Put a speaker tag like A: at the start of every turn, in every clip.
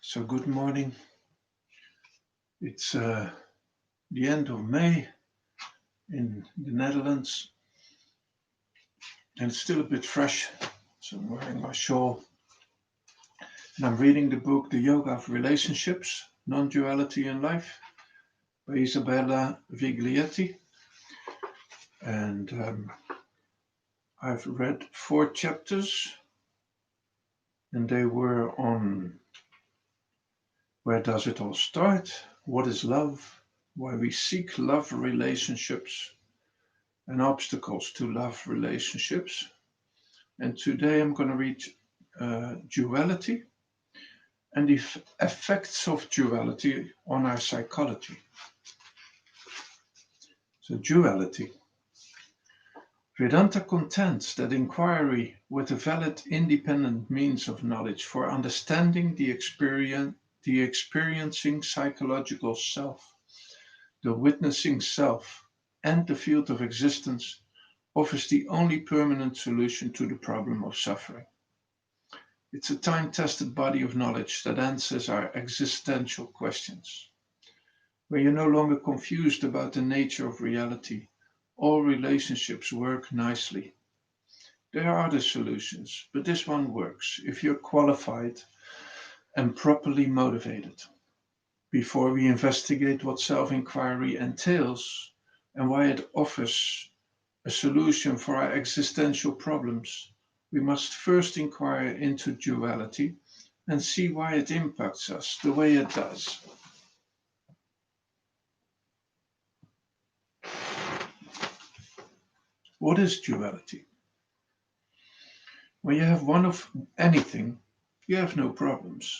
A: So good morning. It's the end of May in the Netherlands, and it's still a bit fresh. So I'm wearing my shawl, and I'm reading the book The Yoga of Relationships, Non-duality in Life by Isabella Viglietti. And I've read 4 chapters, and they were on where does it all start, what is love, why we seek love relationships, and obstacles to love relationships. And today I'm going to read duality and the effects of duality on our psychology. So, duality. Vedanta contends that inquiry with a valid independent means of knowledge for understanding the experiencing psychological self, the witnessing self, and the field of existence offers the only permanent solution to the problem of suffering. It's a time-tested body of knowledge that answers our existential questions. When you're no longer confused about the nature of reality, all relationships work nicely. There are other solutions, but this one works if you're qualified and properly motivated. Before we investigate what self-inquiry entails and why it offers a solution for our existential problems, we must first inquire into duality and see why it impacts us the way it does. What is duality? When you have one of anything, you have no problems.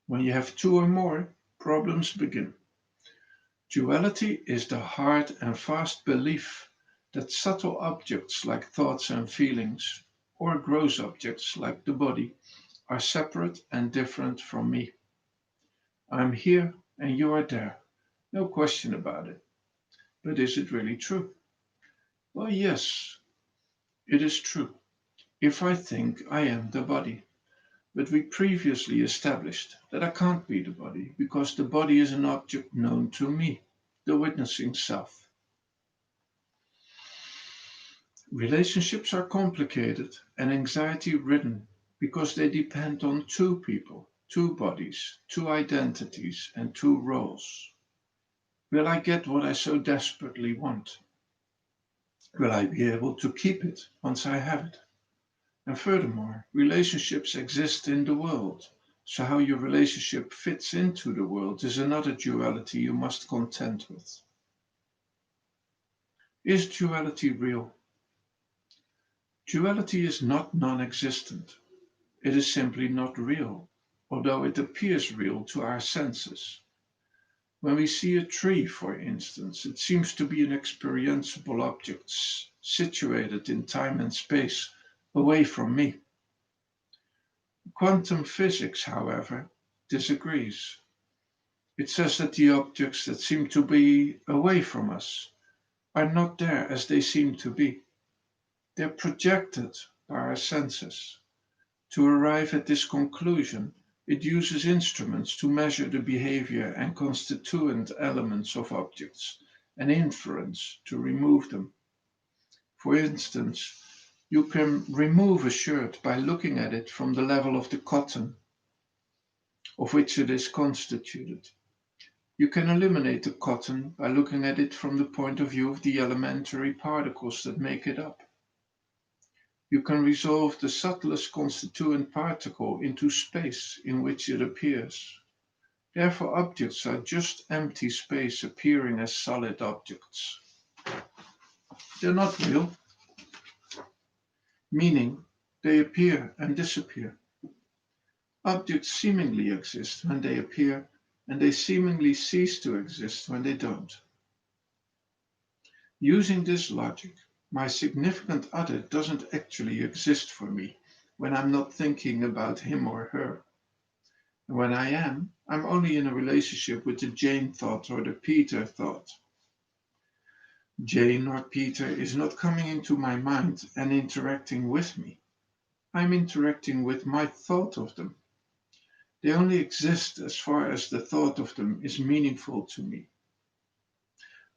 A: When you have two or more, problems begin. Duality is the hard and fast belief that subtle objects like thoughts and feelings, or gross objects like the body, are separate and different from me. I'm here and you are there. No question about it. But is it really true? Well, yes, it is true. If I think I am the body. But we previously established that I can't be the body because the body is an object known to me, the witnessing self. Relationships are complicated and anxiety ridden because they depend on two people, two bodies, two identities, and two roles. Will I get what I so desperately want? Will I be able to keep it once I have it? And furthermore, relationships exist in the world. So how your relationship fits into the world is another duality you must contend with. Is duality real? Duality is not non-existent. It is simply not real, although it appears real to our senses. When we see a tree, for instance, it seems to be an experienceable object situated in time and space away from me. Quantum physics, however, disagrees. It says that the objects that seem to be away from us are not there as they seem to be. They're projected by our senses. To arrive at this conclusion, it uses instruments to measure the behavior and constituent elements of objects and inference to remove them. For instance, you can remove a shirt by looking at it from the level of the cotton of which it is constituted. You can eliminate the cotton by looking at it from the point of view of the elementary particles that make it up. You can resolve the subtlest constituent particle into space in which it appears. Therefore, objects are just empty space appearing as solid objects. They're not real, meaning they appear and disappear. Objects seemingly exist when they appear, and they seemingly cease to exist when they don't. Using this logic, my significant other doesn't actually exist for me when I'm not thinking about him or her. And when I am, I'm only in a relationship with the Jane thought or the Peter thought. Jane or Peter is not coming into my mind and interacting with me. I'm interacting with my thought of them. They only exist as far as the thought of them is meaningful to me.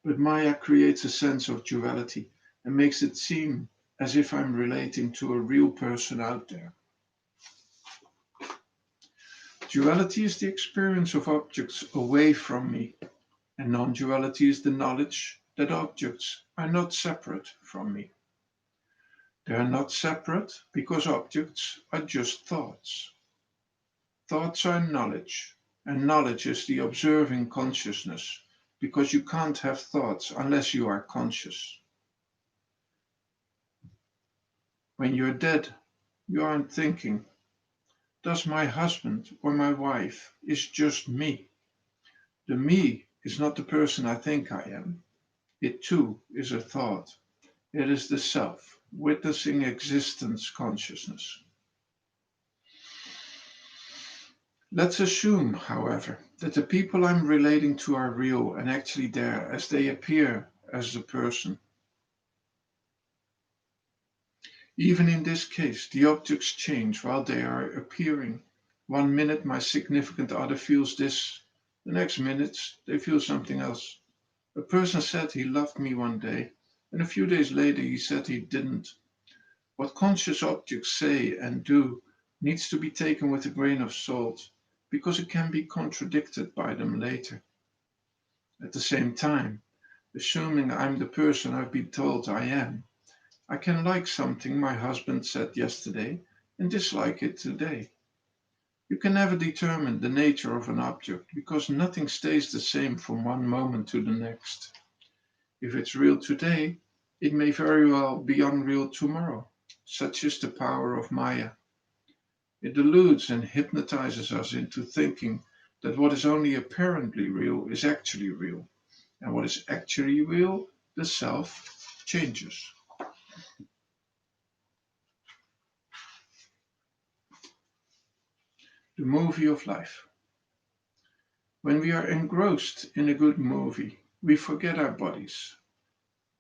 A: But Maya creates a sense of duality and makes it seem as if I'm relating to a real person out there. Duality is the experience of objects away from me, and non duality is the knowledge that objects are not separate from me. They are not separate because objects are just thoughts. Thoughts are knowledge, and knowledge is the observing consciousness, because you can't have thoughts unless you are conscious. When you're dead, you aren't thinking, does my husband or my wife is just me? The me is not the person I think I am. It too is a thought. It is the self, witnessing existence consciousness. Let's assume, however, that the people I'm relating to are real and actually there as they appear as the person. Even in this case, the objects change while they are appearing. One minute my significant other feels this, the next minute they feel something else. A person said he loved me one day, and a few days later he said he didn't. What conscious objects say and do needs to be taken with a grain of salt, because it can be contradicted by them later. At the same time, assuming I'm the person I've been told I am, I can like something my husband said yesterday and dislike it today. You can never determine the nature of an object because nothing stays the same from one moment to the next. If it's real today, it may very well be unreal tomorrow. Such is the power of Maya. It deludes and hypnotizes us into thinking that what is only apparently real is actually real, and what is actually real, the self, changes. The movie of life. When we are engrossed in a good movie, we forget our bodies,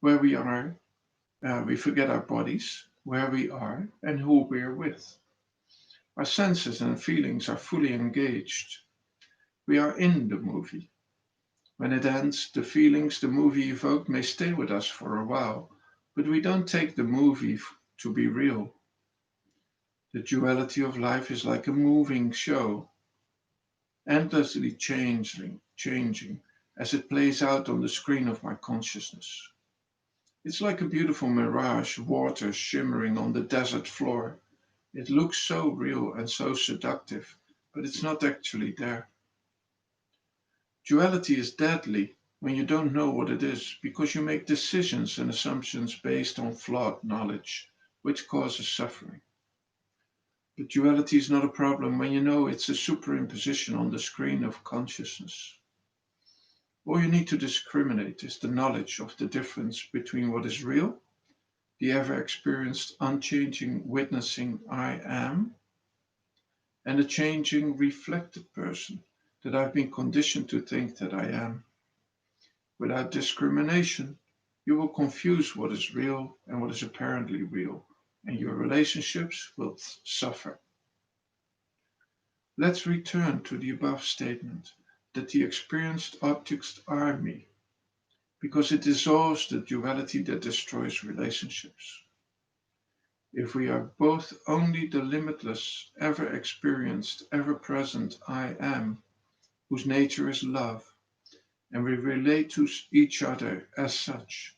A: where we are, we forget our bodies, where we are, and who we're with. Our senses and feelings are fully engaged. We are in the movie. When it ends, the feelings the movie evoked may stay with us for a while, but we don't take the movie to be real. The duality of life is like a moving show, endlessly changing as it plays out on the screen of my consciousness. It's like a beautiful mirage, water shimmering on the desert floor. It looks so real and so seductive, but it's not actually there. Duality is deadly when you don't know what it is because you make decisions and assumptions based on flawed knowledge, which causes suffering. But duality is not a problem when you know it's a superimposition on the screen of consciousness. All you need to discriminate is the knowledge of the difference between what is real, the ever experienced, unchanging, witnessing I am, and the changing, reflected person that I've been conditioned to think that I am. Without discrimination, you will confuse what is real and what is apparently real, and your relationships will suffer. Let's return to the above statement that the experienced objects are me, because it dissolves the duality that destroys relationships. If we are both only the limitless, ever experienced, ever present I am, whose nature is love, and we relate to each other as such,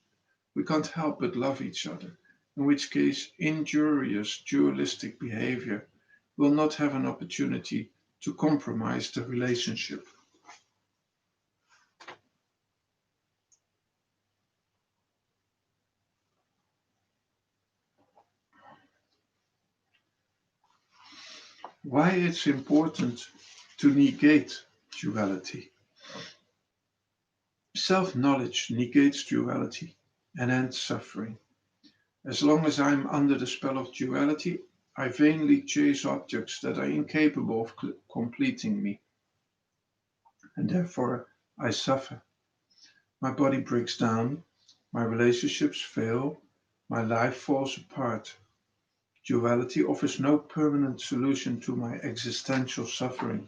A: we can't help but love each other, in which case injurious dualistic behavior will not have an opportunity to compromise the relationship. Why it's important to negate duality. Self-knowledge negates duality and ends suffering. As long as I'm under the spell of duality, I vainly chase objects that are incapable of completing me, and therefore I suffer. My body breaks down, my relationships fail, my life falls apart. Duality offers no permanent solution to my existential suffering.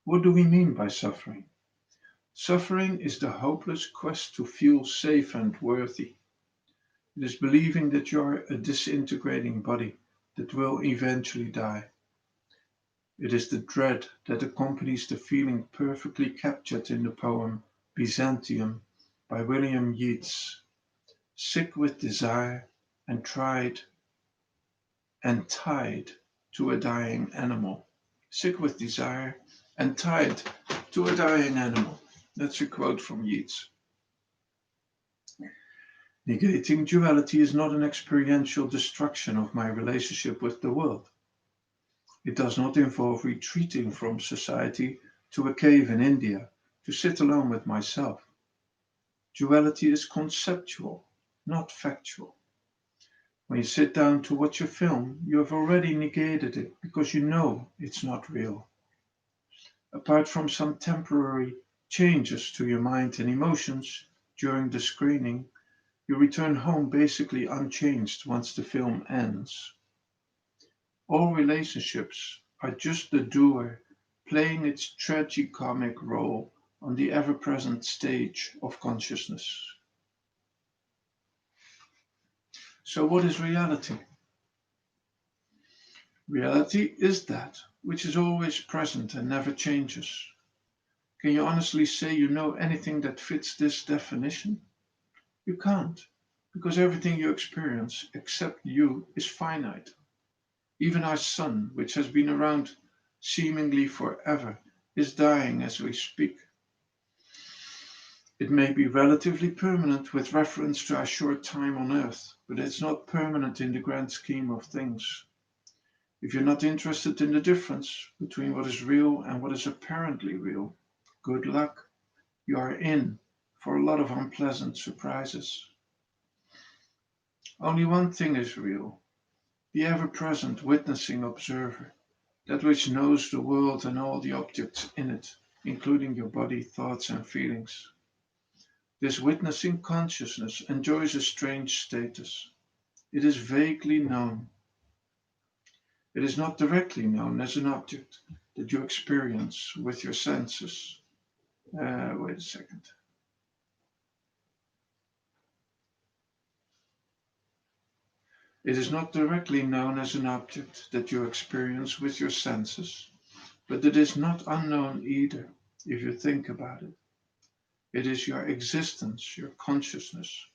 A: What do we mean by suffering? Suffering is the hopeless quest to feel safe and worthy. It is believing that you are a disintegrating body that will eventually die. It is the dread that accompanies the feeling perfectly captured in the poem Byzantium by William Yeats. Sick with desire and tried and tied to a dying animal. Sick with desire and tied to a dying animal. That's a quote from Yeats. Negating duality is not an experiential destruction of my relationship with the world. It does not involve retreating from society to a cave in India to sit alone with myself. Duality is conceptual, not factual. When you sit down to watch a film, you have already negated it because you know it's not real. Apart from some temporary changes to your mind and emotions during the screening, you return home basically unchanged once the film ends. All relationships are just the doer playing its tragicomic role on the ever present stage of consciousness. So, what is reality? Reality is that which is always present and never changes. Can you honestly say you know anything that fits this definition? You can't, because everything you experience except you is finite. Even our sun, which has been around seemingly forever, is dying as we speak. It may be relatively permanent with reference to our short time on Earth, but it's not permanent in the grand scheme of things. If you're not interested in the difference between what is real and what is apparently real, good luck. You are in for a lot of unpleasant surprises. Only one thing is real: the ever present witnessing observer, that which knows the world and all the objects in it, including your body, thoughts, and feelings. This witnessing consciousness enjoys a strange status. It is vaguely known. It is not directly known as an object that you experience with your senses. Wait a second. It is not directly known as an object that you experience with your senses, but it is not unknown either, if you think about it. It is your existence, your consciousness.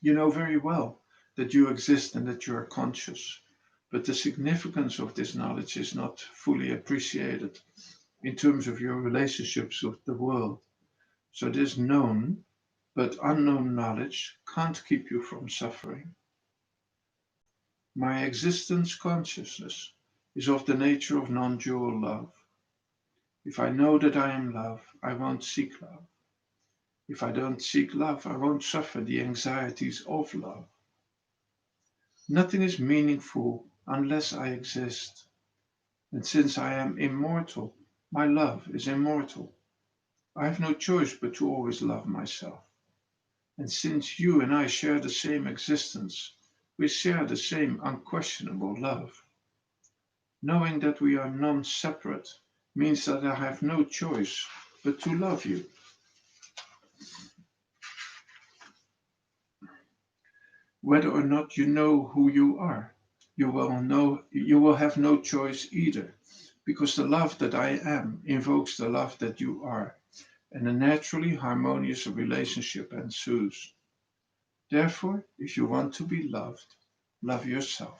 A: You know very well that you exist and that you are conscious, but the significance of this knowledge is not fully appreciated in terms of your relationships with the world. So this known but unknown knowledge can't keep you from suffering. My existence consciousness is of the nature of non-dual love. If I know that I am love, I won't seek love. If I don't seek love, I won't suffer the anxieties of love. Nothing is meaningful unless I exist. And since I am immortal, my love is immortal. I have no choice but to always love myself. And since you and I share the same existence, we share the same unquestionable love. Knowing that we are non-separate means that I have no choice but to love you. Whether or not you know who you are, you will have no choice either, because the love that I am invokes the love that you are, and a naturally harmonious relationship ensues. Therefore, if you want to be loved, love yourself.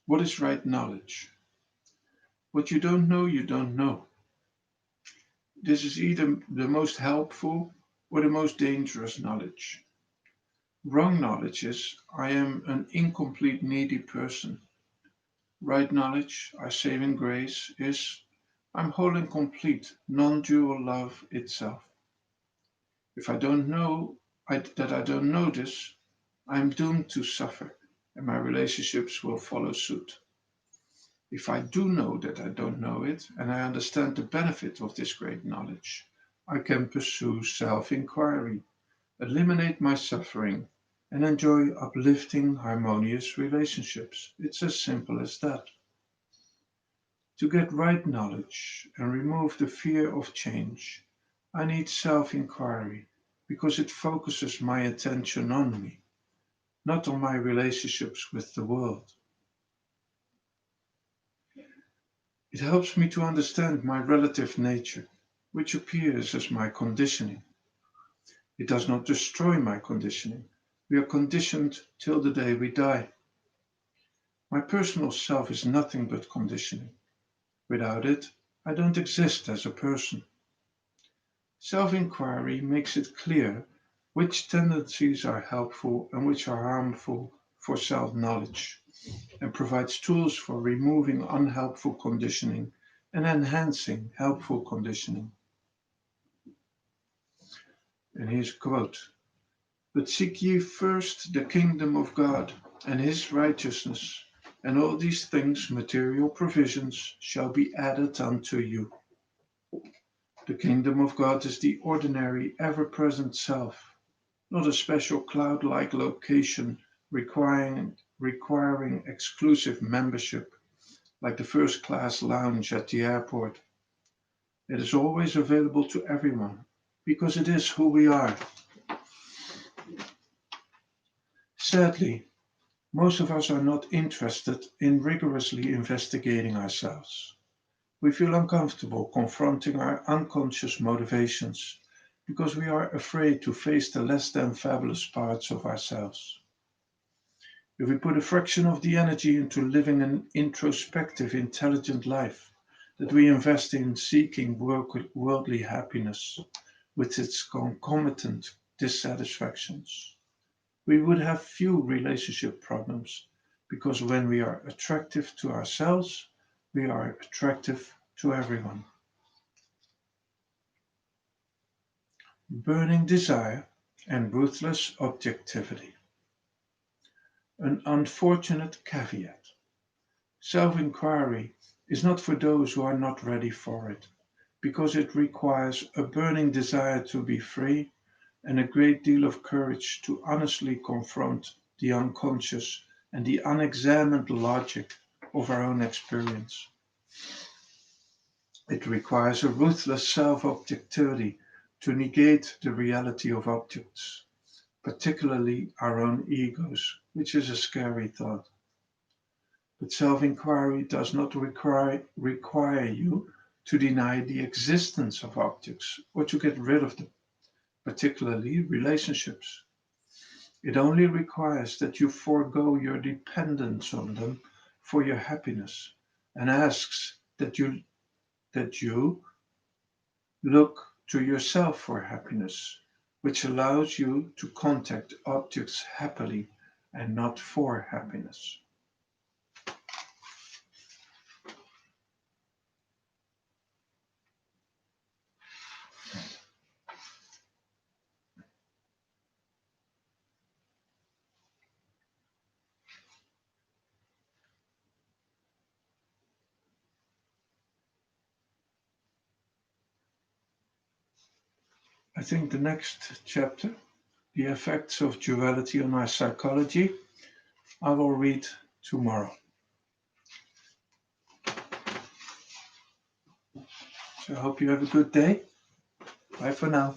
A: What is right knowledge? What you don't know, you don't know. This is either the most helpful or the most dangerous knowledge. Wrong knowledge is I am an incomplete, needy person. Right knowledge, our saving grace, is I'm whole and complete, non dual love itself. If I don't know that I don't know this, I'm doomed to suffer, and my relationships will follow suit. If I do know that I don't know it, and I understand the benefit of this great knowledge, I can pursue self inquiry, eliminate my suffering, and enjoy uplifting, harmonious relationships. It's as simple as that. To get right knowledge and remove the fear of change, I need self inquiry because it focuses my attention on me, not on my relationships with the world. It helps me to understand my relative nature, which appears as my conditioning. It does not destroy my conditioning. We are conditioned till the day we die. My personal self is nothing but conditioning. Without it, I don't exist as a person. Self inquiry makes it clear which tendencies are helpful and which are harmful for self knowledge, and provides tools for removing unhelpful conditioning and enhancing helpful conditioning. And here's a quote: But seek ye first the kingdom of God and his righteousness, and all these things, material provisions, shall be added unto you. The kingdom of God is the ordinary, ever present self, not a special cloud like location requiring exclusive membership, like the first class lounge at the airport. It is always available to everyone, because it is who we are. Sadly, most of us are not interested in rigorously investigating ourselves. We feel uncomfortable confronting our unconscious motivations because we are afraid to face the less than fabulous parts of ourselves. If we put a fraction of the energy into living an introspective, intelligent life that we invest in seeking worldly happiness with its concomitant dissatisfactions, we would have few relationship problems because when we are attractive to ourselves, we are attractive to everyone. Burning desire and ruthless objectivity. An unfortunate caveat. Self inquiry is not for those who are not ready for it, because it requires a burning desire to be free and a great deal of courage to honestly confront the unconscious and the unexamined logic of our own experience. It requires a ruthless self objectivity to negate the reality of objects, particularly our own egos, which is a scary thought. But self inquiry does not require you to deny the existence of objects or to get rid of them, particularly relationships. It only requires that you forego your dependence on them for your happiness and asks that you look to yourself for happiness, which allows you to contact objects happily and not for happiness. I think the next chapter, the effects of duality on our psychology, I will read tomorrow. So I hope you have a good day. Bye for now.